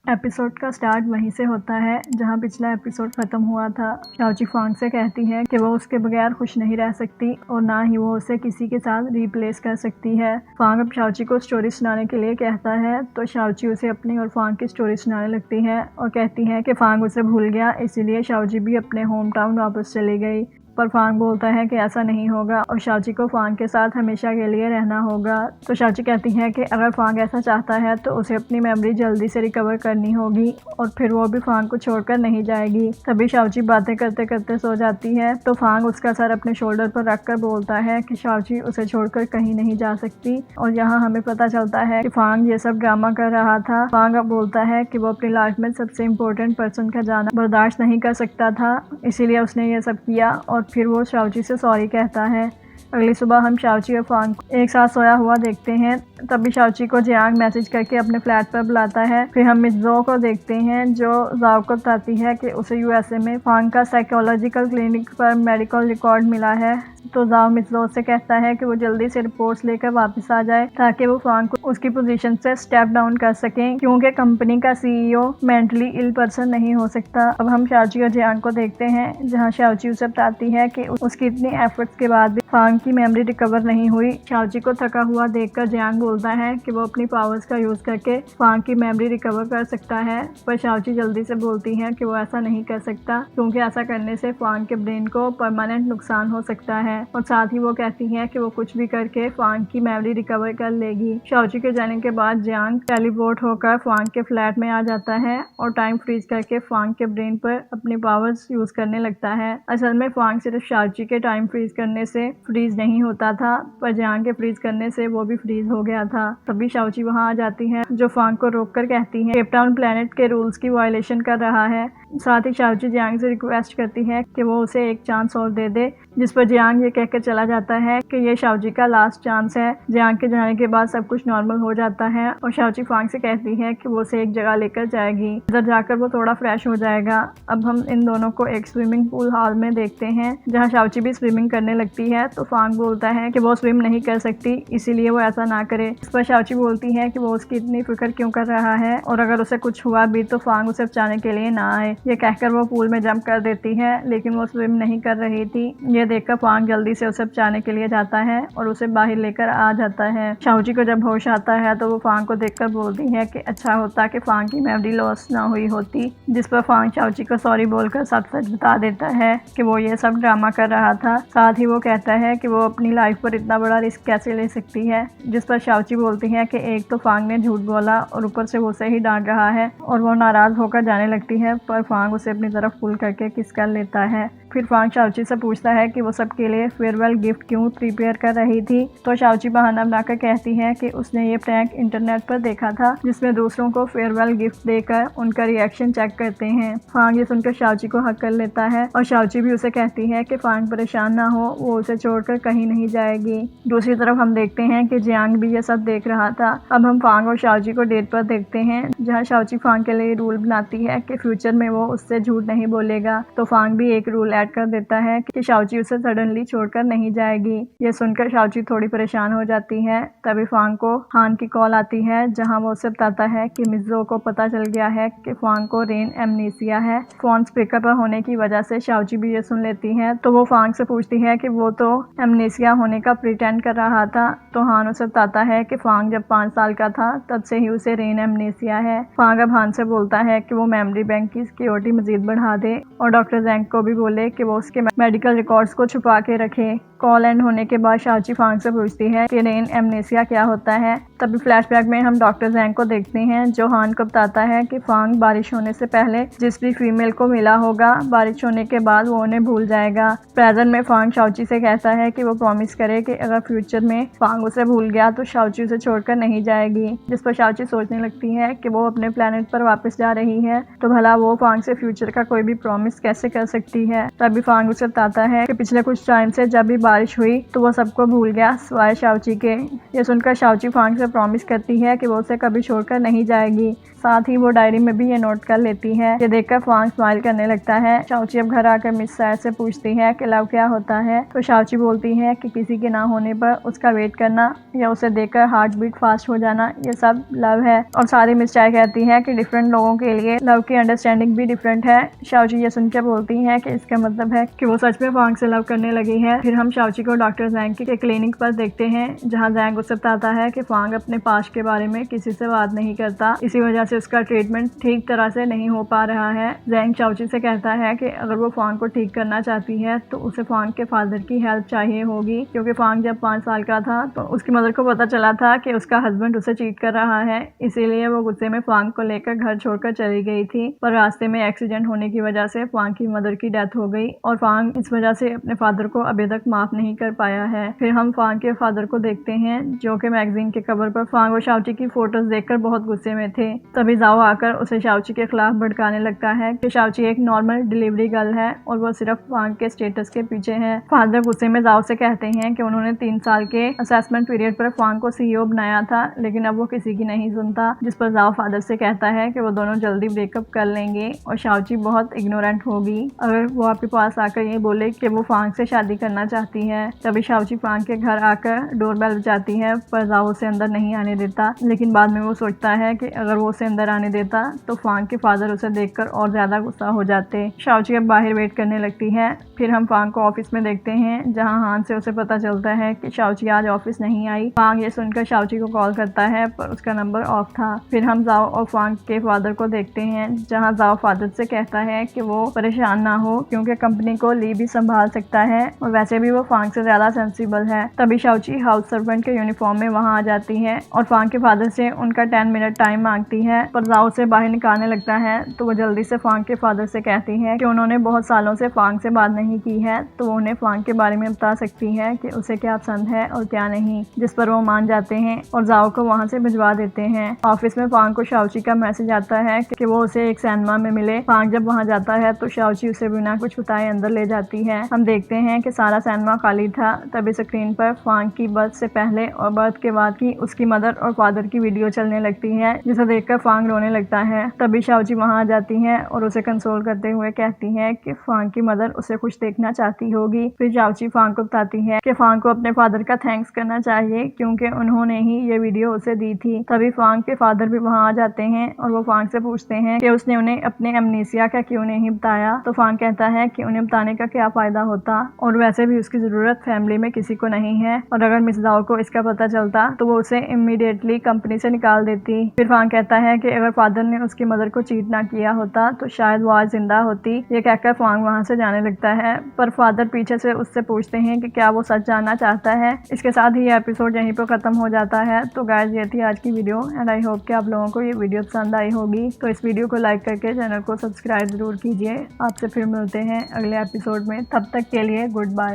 Episode का start वहीं से होता है जहां पिछला एपिसोड खत्म हुआ था। शाओची फांग से कहती है कि वो उसके बगैर खुश नहीं रह सकती और ना ही वो उसे किसी के साथ रिप्लेस कर सकती है। फांग अब शाओची को स्टोरी सुनाने के लिए कहता है तो शाओची उसे अपनी और फांग की स्टोरी सुनाने लगती है और कहती है कि फांग उसे भूल गया, इसीलिए शाओची भी अपने होम टाउन वापस चली गई। पर फांग बोलता है कि ऐसा नहीं होगा और शाओची को फांग के साथ हमेशा के लिए रहना होगा। तो शाओची कहती है कि अगर फांग ऐसा चाहता है तो उसे अपनी मेमोरी जल्दी से रिकवर करनी होगी और फिर वो भी फांग को छोड़कर नहीं जाएगी। तभी शाओची बातें करते करते सो जाती है तो फांग उसका सर अपने शोल्डर पर रखकर बोलता है कि शाओची उसे छोड़कर कहीं नहीं जा सकती। और यहाँ हमें पता चलता है कि फांग ये सब ड्रामा कर रहा था। फांग अब बोलता है कि वो अपनी लाइफ में सबसे इम्पोर्टेंट पर्सन का जाना बर्दाश्त नहीं कर सकता था, इसीलिए उसने ये सब किया और फिर वो शाओची से सॉरी कहता है। अगली सुबह हम शाओची और फांग को एक साथ सोया हुआ देखते हैं। तभी शाओची को जियांग मैसेज करके अपने फ्लैट पर बुलाता है। फिर हम मिज़ो को देखते हैं जो जाओ को बताती है कि उसे यूएसए में फांग का साइकोलॉजिकल क्लिनिक पर मेडिकल रिकॉर्ड मिला है। तो जाओ मिज़ो से कहता है कि वो जल्दी से रिपोर्ट्स लेकर वापस आ जाए ताकि वो फांग को उसकी पोजीशन से स्टेप डाउन कर सकें, क्योंकि कंपनी का सीईओ मेंटली इल पर्सन नहीं हो सकता। अब हम शाओची और जियांग को देखते हैं जहां शाओची उसे बताती है कि उसकी इतनी एफर्ट्स के बाद भी फांग की मेमोरी रिकवर नहीं हुई। शाओची को थका हुआ देखकर जियांग बोलता है कि वो अपनी पावर्स का यूज करके फांग की मेमोरी रिकवर कर सकता है, पर शाओची जल्दी से बोलती है कि वो ऐसा नहीं कर सकता क्योंकि ऐसा करने से फांग के ब्रेन को परमानेंट नुकसान हो सकता है। और साथ ही वो कहती है कि वो कुछ भी करके फांग की मेमोरी रिकवर कर लेगी। शाओची के जाने के बाद जियांग टेलीपोर्ट होकर फांग के फ्लैट में आ जाता है और टाइम फ्रीज करके फांग के ब्रेन पर अपनी पावर्स यूज करने लगता है। असल में फांग सिर्फ शाओची के टाइम फ्रीज करने से फ्रीज नहीं होता था, पर जियांग के फ्रीज करने से वो भी फ्रीज हो गया था। तभी शाओची वहां आ जाती है जो फांग को रोककर कहती है केप टाउन प्लेनेट के रूल्स की वायलेशन कर रहा है। साथ ही शाओची जियांग से रिक्वेस्ट करती है कि वो उसे एक चांस और दे दे, जिस पर जियांग ये कहकर चला जाता है कि ये शाओची का लास्ट चांस है। जियांग के जाने के बाद सब कुछ नॉर्मल हो जाता है और शाओची फांग से कहती है कि वो उसे एक जगह लेकर जाएगी, इधर जाकर वो थोड़ा फ्रेश हो जाएगा। अब हम इन दोनों को एक स्विमिंग पूल हॉल में देखते हैं जहाँ शाओची भी स्विमिंग करने लगती है। तो फांग बोलता है कि वो स्विम नहीं कर सकती, इसीलिए वो ऐसा ना करे। इस पर शाओची बोलती है कि वो उसकी इतनी फिक्र क्यों कर रहा है और अगर उसे कुछ हुआ भी तो फांग उसे बचाने के लिए ना आए। ये कहकर वो पूल में जंप कर देती है, लेकिन वो स्विम नहीं कर रही थी। ये देखकर फांग जल्दी से उसे बचाने के लिए जाता है और उसे बाहर लेकर आ जाता है। शाओची को जब होश आता है तो वो फांग को देखकर बोलती है कि अच्छा होता कि फांग की मेमोरी लॉस ना हुई होती, जिस पर फांग शाओची को सॉरी बोलकर सब सच बता देता है कि वो ये सब ड्रामा कर रहा था। साथ ही वो कहता है कि वो अपनी लाइफ पर इतना बड़ा रिस्क कैसे ले सकती है, जिस पर शाओची बोलती है कि एक तो फांग ने झूठ बोला और ऊपर से वो उसे ही डांट रहा है, और वो नाराज होकर जाने लगती है। पर फांग उसे अपनी तरफ पुल करके किस कर लेता है। फिर फांग शाओची से पूछता है कि वो सबके लिए फेयरवेल गिफ्ट क्यों प्रिपेयर कर रही थी। तो शाओची बहाना बनाकर कहती है कि उसने ये प्रैंक इंटरनेट पर देखा था जिसमें दूसरों को फेयरवेल गिफ्ट देकर उनका रिएक्शन चेक करते हैं। फांग ये सुनकर शाओची को हक कर लेता है और शाओची भी उसे कहती है कि फांग परेशान ना हो, वो उसे छोड़कर कहीं नहीं जाएगी। दूसरी तरफ हम देखते हैं कि जियांग भी ये सब देख रहा था। अब हम फांग और शाओची को डेट पर देखते हैं जहाँ शाओची फांग के लिए रूल बनाती है कि फ्यूचर में वो उससे झूठ नहीं बोलेगा। तो फांग भी एक रूल ऐड कर देता है कि शाओची उसे सडनली छोड़कर नहीं जाएगी। ये सुनकर शाओची थोड़ी परेशान हो जाती है। तभी फांग को हान की कॉल आती है जहां वो उसे बताता है कि मिज़ो को पता चल गया है कि फांग को रेन एमनीसिया है। फोन स्पीकर पर होने की वजह से शाओची भी ये सुन लेती है। तो वो फांग से पूछती है कि वो तो एमनीसिया होने का प्रिटेंड कर रहा था। तो हान उसे बताता है कि फांग जब 5 साल का था तब से ही उसे रेन एमनीसिया है। फांग अब हान से बोलता है कि वो मेमोरी बैंक की सिक्योरिटी मजीद बढ़ा दे और डॉक्टर जैंग को भी बोले कि वो उसके मेडिकल रिकॉर्ड्स को छुपा के रखे। कॉल एंड होने के बाद शाओची फांग से पूछती है कि रेन एमनेसिया क्या होता है। तभी फ्लैशबैक में हम डॉक्टर जैंग को देखते हैं जो हान को बताता है कि फांग बारिश होने से पहले जिस भी फीमेल को मिला होगा, बारिश होने के बाद वो उन्हें भूल जाएगा। प्रेजेंट में फांग शाओची से कहता है कि वो प्रॉमिस करे कि अगर फ्यूचर में फांग उसे भूल गया तो शाओची उसे छोड़कर नहीं जाएगी, जिस पर शाओची सोचने लगती है कि वो अपने प्लेनेट पर वापस जा रही है तो भला वो फांग से फ्यूचर का कोई भी प्रॉमिस कैसे कर सकती है। तभी फांग उसे बताता है कि पिछले कुछ टाइम से जब भी बारिश हुई तो वो सबको भूल गया सिवाय शाओची के। ये सुनकर शाओची फांग से प्रॉमिस करती है कि वो उसे कभी छोड़कर नहीं जाएगी। साथ ही वो डायरी में भी ये नोट कर लेती है। ये देखकर फांग स्माइल करने लगता है। शाओची अब घर आकर मिस साय से पूछती है कि लव क्या होता है, तो शाओची बोलती है कि किसी के ना होने पर उसका वेट करना या उसे देखकर हार्ट बीट फास्ट हो जाना, ये सब लव है। और सारी मिस चाय कहती है कि डिफरेंट लोगों के लिए लव की अंडरस्टैंडिंग भी डिफरेंट है। शाओची ये सुनकर बोलती है कि इसका मतलब है कि वो सच में फांग से लव करने लगी है। फिर हम शाओची को डॉक्टर जैंग के क्लिनिक पर देखते हैं, जहाँ जैंग उसे बताता है कि फांग अपने पास्ट के बारे में किसी से बात नहीं करता, इसी वजह से उसका ट्रीटमेंट ठीक तरह से नहीं हो पा रहा है। जैंग शाओची से कहता है कि अगर वो फांग को ठीक करना चाहती है तो उसे फांग के फादर की हेल्प चाहिए होगी, क्योंकि फांग जब 5 साल का था तो उसकी मदर को पता चला था कि उसका हस्बैंड उसे चीट कर रहा है, इसीलिए वो गुस्से में फांग को लेकर घर छोड़कर चली गई थी। पर रास्ते में एक्सीडेंट होने की वजह से फांग की मदर की डेथ हो गई और फांग इस वजह से अपने फादर को अभी तक माफ नहीं कर पाया है। फिर हम फांग के फादर को देखते हैं, जो कि मैगजीन के कवर पर फांग और शाओची की फोटोज देखकर बहुत गुस्से में थे। तभी जाओ आकर उसे शाओची के खिलाफ भड़काने लगता है कि शाओची एक नॉर्मल डिलीवरी गर्ल है और वो सिर्फ फांग के स्टेटस के पीछे है। फादर गुस्से में जाओ से कहते हैं कि उन्होंने 3 साल के असेसमेंट पीरियड पर फांग को सीईओ बनाया था, लेकिन अब वो किसी की नहीं सुनता, जिस पर जाओ फादर से कहता है कि वो दोनों जल्दी ब्रेकअप कर लेंगे और शाओची बहुत इग्नोरेंट होगी अगर वो आपके पास आकर ये बोले कि वो फांग से शादी करना चाहती है। तभी शाओची फांग के घर आकर डोरबेल बजाती है, पर जाओ उसे अंदर नहीं आने देता, लेकिन बाद में वो सोचता है कि अगर वो उसे अंदर आने देता तो फांग के फादर उसे देखकर और ज्यादा गुस्सा हो जाते। शाओची अब बाहर वेट करने लगती है। फिर हम फांग को ऑफिस में देखते हैं, जहां हान से उसे पता चलता है कि शाओची आज ऑफिस नहीं आई। फांग ये सुनकर शाओची को कॉल करता है, पर उसका नंबर ऑफ था। फिर हम जाओ और फांग के फादर को देखते हैं, जहां जाओ फादर से कहता है कि वो परेशान ना हो, क्योंकि कंपनी को ली भी संभाल सकता है और वैसे भी वो फांग से ज्यादा सेंसिबल है। तभी शाओची हाउस सर्वेंट के यूनिफॉर्म में वहां आ जाती है और फांग के फादर से उनका 10 मिनट टाइम मांगती है, पर जाओ से बाहर निकालने लगता है। तो वो जल्दी से फांग के फादर से कहती है कि उन्होंने बहुत सालों से फांग से बात नहीं की है, तो वो उन्हें फांग के बारे में बता सकती है कि उसे क्या पसंद है और क्या नहीं, जिस पर वो मान जाते हैं और जाओ को वहां से भिजवा देते हैं। ऑफिस में फांग को शाओची का मैसेज आता है कि वो उसे एक सिनेमा में मिले। फांग जब वहां जाता है तो शाओची उसे बिना कुछ बताए अंदर ले जाती है। हम देखते हैं कि सारा सिनेमा खाली था। तभी स्क्रीन पर फांग की बर्थ से पहले और बर्थ के बाद की उसकी मदर और फादर की वीडियो चलने लगती है, जिसे देखकर फांग रोने लगता है। तभी शाओची वहां आ जाती है और उसे कंसोल करते हुए कहती है कि फांग की मदर उसे खुश देखना चाहती होगी। फिर शाओची फांग को बताती है कि फांग को अपने फादर का थैंक्स करना चाहिए, क्योंकि उन्होंने ही ये वीडियो उसे दी थी। तभी फांग के फादर भी वहां आ जाते हैं और वो फांग से पूछते हैं कि उसने उन्हें अपने एमनीसिया का क्यों नहीं बताया। तो फांग कहता है कि उन्हें बताने का क्या फायदा होता, और वैसे भी उसकी जरूरत फैमिली में किसी को नहीं है, और अगर मिस जाओ को इसका पता चलता तो वो उसे इमीडिएटली कंपनी से निकाल देती। फिर फांग कहता है कि अगर फादर ने उसकी मदर को चीट ना किया होता तो शायद वो आज जिंदा होती। ये कहकर फांग वहां से जाने लगता है, पर फादर पीछे से उससे पूछते हैं कि क्या वो सच जानना चाहता है। इसके साथ ही ये एपिसोड यहीं पर खत्म हो जाता है। तो गाइस, ये थी आज की वीडियो एंड आई होप कि आप लोगों को ये वीडियो पसंद आई होगी। तो इस वीडियो को लाइक करके चैनल को सब्सक्राइब जरूर कीजिए। आपसे फिर मिलते हैं अगले एपिसोड में, तब तक के लिए गुड बाय।